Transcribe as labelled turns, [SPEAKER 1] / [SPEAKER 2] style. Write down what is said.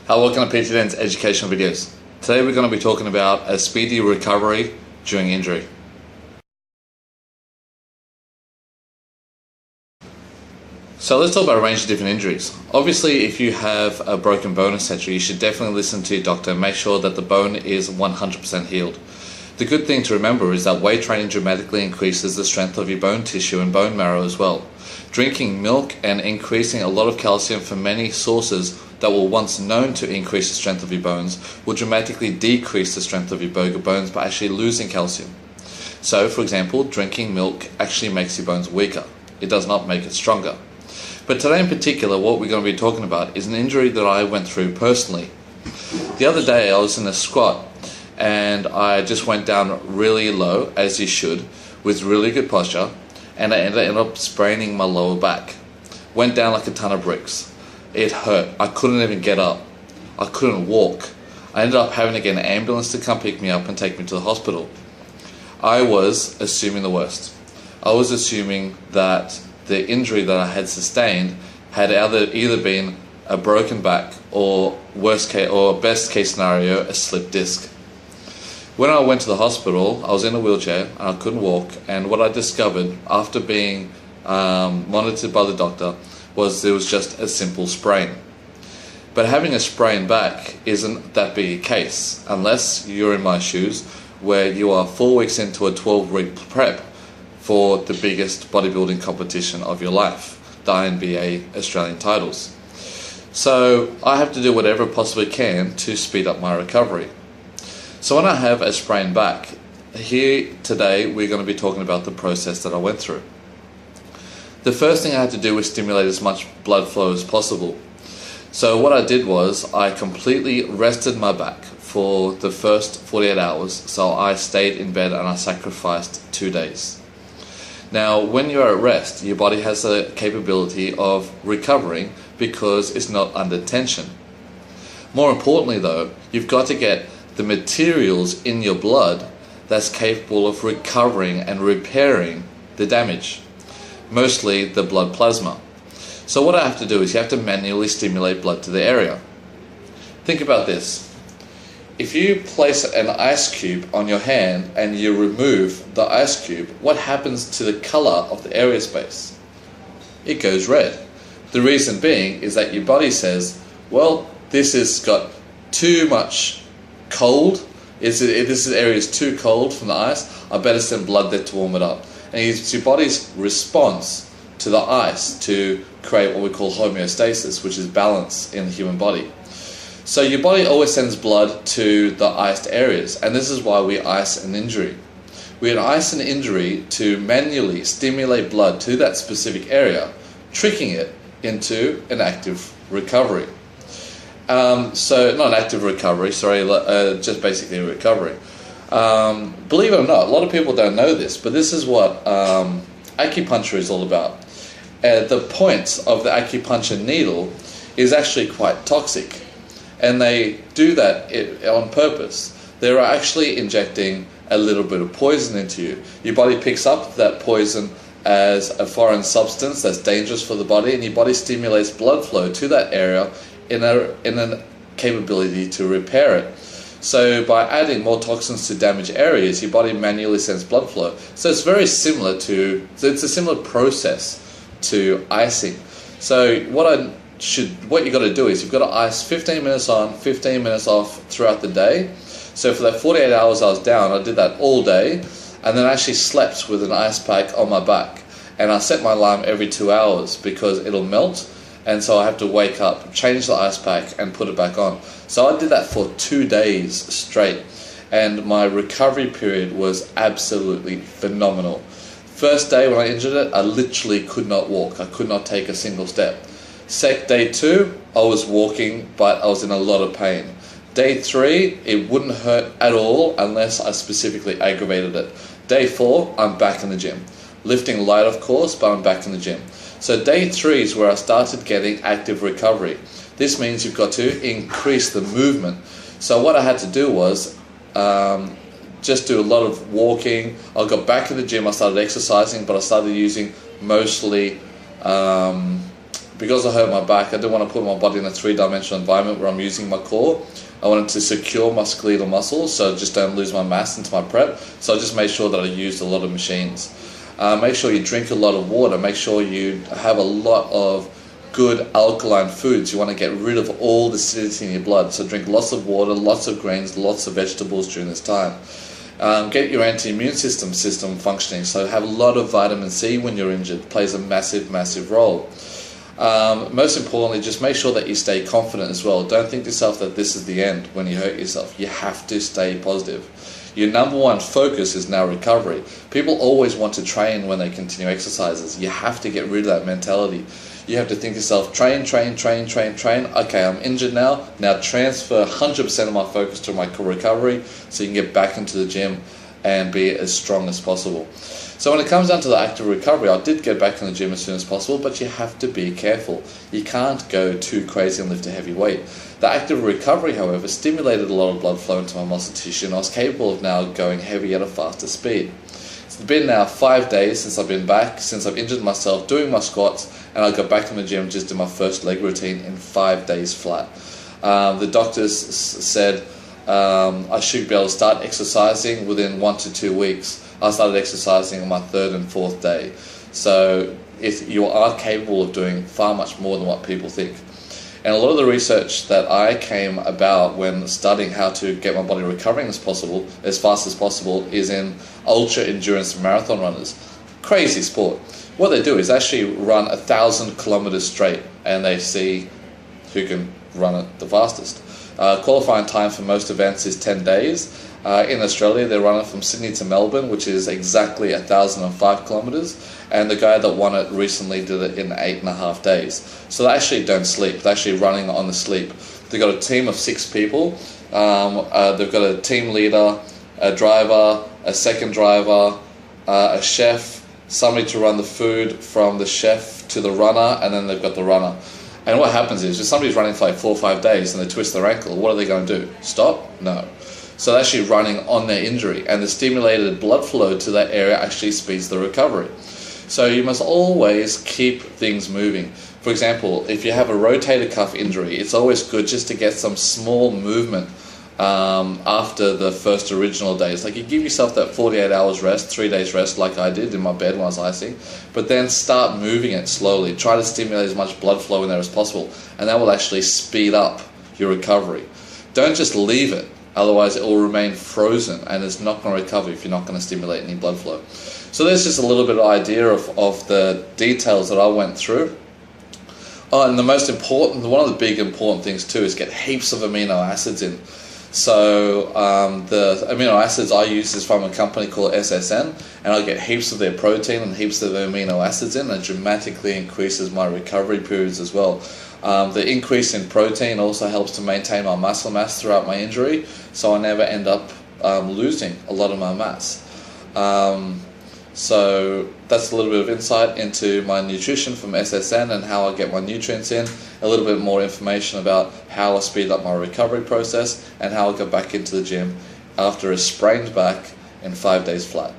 [SPEAKER 1] Hello, welcome to PT10's educational videos. Today we're going to be talking about a speedy recovery during injury. So let's talk about a range of different injuries. Obviously, if you have a broken bone, etc., you should definitely listen to your doctor and make sure that the bone is 100% healed. The good thing to remember is that weight training dramatically increases the strength of your bone tissue and bone marrow as well. Drinking milk and increasing a lot of calcium from many sources that were once known to increase the strength of your bones will dramatically decrease the strength of your bones by actually losing calcium. So, for example, drinking milk actually makes your bones weaker. It does not make it stronger. But today in particular, what we're going to be talking about is an injury that I went through personally. The other day I was in a squat and I just went down really low, as you should, with really good posture, and I ended up spraining my lower back. Went down like a ton of bricks. It hurt. I couldn't even get up. I couldn't walk. I ended up having to get an ambulance to come pick me up and take me to the hospital. I was assuming the worst. I was assuming that the injury that I had sustained had either been a broken back or best case scenario, a slipped disc. When I went to the hospital, I was in a wheelchair and I couldn't walk, and what I discovered after being monitored by the doctor was there was just a simple sprain. But having a sprained back isn't that big a case unless you're in my shoes, where you are 4 weeks into a 12-week prep for the biggest bodybuilding competition of your life, the INBA Australian titles. So I have to do whatever I possibly can to speed up my recovery. So when I have a sprained back, here today we're going to be talking about the process that I went through. The first thing I had to do was stimulate as much blood flow as possible. So what I did was I completely rested my back for the first 48 hours. So I stayed in bed and I sacrificed 2 days. Now, when you're at rest, your body has the capability of recovering because it's not under tension. More importantly though, you've got to get the materials in your blood that's capable of recovering and repairing the damage, mostly the blood plasma. So what I have to do is you have to manually stimulate blood to the area. Think about this. If you place an ice cube on your hand and you remove the ice cube, what happens to the color of the area space? It goes red. The reason being is that your body says, well, this has got too much cold. This area is too cold from the ice. I better send blood there to warm it up. And it's your body's response to the ice to create what we call homeostasis, which is balance in the human body. So your body always sends blood to the iced areas, and this is why we ice an injury. We ice an injury to manually stimulate blood to that specific area, tricking it into an active recovery. So not an active recovery, sorry, just basically a recovery. Believe it or not, a lot of people don't know this, but this is what acupuncture is all about. The point of the acupuncture needle is actually quite toxic, and they do that on purpose. They're actually injecting a little bit of poison into you. Your body picks up that poison as a foreign substance that's dangerous for the body, and your body stimulates blood flow to that area in a capability to repair it. So by adding more toxins to damaged areas, your body manually sends blood flow. So it's very similar it's a similar process to icing. So what you got to do is you've got to ice 15 minutes on, 15 minutes off throughout the day. So for that 48 hours I was down, I did that all day, and then I actually slept with an ice pack on my back. And I set my alarm every 2 hours because it'll melt, and so I have to wake up, change the ice pack and put it back on. So I did that for 2 days straight, and my recovery period was absolutely phenomenal. First day when I injured it, I literally could not walk. I could not take a single step. Day 2, I was walking, but I was in a lot of pain. Day 3, it wouldn't hurt at all unless I specifically aggravated it. Day 4, I'm back in the gym. Lifting light, of course, but I'm back in the gym. So day 3 is where I started getting active recovery. This means you've got to increase the movement. So what I had to do was just do a lot of walking. I got back in the gym, I started exercising, but I started using mostly because I hurt my back, I didn't want to put my body in a three-dimensional environment where I'm using my core. I wanted to secure my skeletal muscles so I just don't lose my mass into my prep. So I just made sure that I used a lot of machines. Make sure you drink a lot of water. Make sure you have a lot of good alkaline foods. You want to get rid of all the acidity in your blood. So drink lots of water, lots of grains, lots of vegetables during this time. Get your anti-immune system functioning. So have a lot of vitamin C when you're injured. It plays a massive role. Most importantly, just make sure that you stay confident as well. Don't think to yourself that this is the end when you hurt yourself. You have to stay positive. Your number one focus is now recovery. People always want to train when they continue exercises. You have to get rid of that mentality. You have to think to yourself, train. Okay, I'm injured now. Now transfer 100% of my focus to my recovery so you can get back into the gym and be as strong as possible. So when it comes down to the active recovery, I did get back in the gym as soon as possible, but you have to be careful. You can't go too crazy and lift a heavy weight. The active recovery, however, stimulated a lot of blood flow into my muscle tissue, and I was capable of now going heavy at a faster speed. It's been now 5 days since I've been back, since I've injured myself doing my squats, and I got back in the gym, just did my first leg routine in 5 days flat. The doctors said I should be able to start exercising within 1 to 2 weeks. I started exercising on my 3rd and 4th day. So if you are capable of doing far much more than what people think. And a lot of the research that I came about when studying how to get my body recovering as fast as possible is in ultra endurance marathon runners. Crazy sport. What they do is actually run 1,000 kilometers straight, and they see who can run it the fastest. Qualifying time for most events is 10 days. In Australia, they run it from Sydney to Melbourne, which is exactly 1,005 kilometers. And the guy that won it recently did it in 8.5 days. So they actually don't sleep. They're actually running on the sleep. They've got a team of 6 people. They've got a team leader, a driver, a second driver, a chef, somebody to run the food from the chef to the runner, and then they've got the runner. And what happens is, if somebody's running for like 4 or 5 days and they twist their ankle, what are they going to do? Stop? No. So they're actually running on their injury, and the stimulated blood flow to that area actually speeds the recovery. So you must always keep things moving. For example, if you have a rotator cuff injury, it's always good just to get some small movement after the first original days. Like, you give yourself that 48 hours rest, 3 days rest like I did in my bed when I was icing, but then start moving it slowly. Try to stimulate as much blood flow in there as possible, and that will actually speed up your recovery. Don't just leave it. Otherwise, it will remain frozen and it's not going to recover if you're not going to stimulate any blood flow. So there's just a little bit of idea of the details that I went through. Oh, and the most important, one of the big important things too, is get heaps of amino acids in. So the amino acids I use is from a company called SSN, and I get heaps of their protein and heaps of their amino acids in, and it dramatically increases my recovery periods as well. The increase in protein also helps to maintain my muscle mass throughout my injury, so I never end up losing a lot of my mass. So that's a little bit of insight into my nutrition from SSN and how I get my nutrients in, a little bit more information about how I speed up my recovery process, and how I go back into the gym after a sprained back in 5 days flat.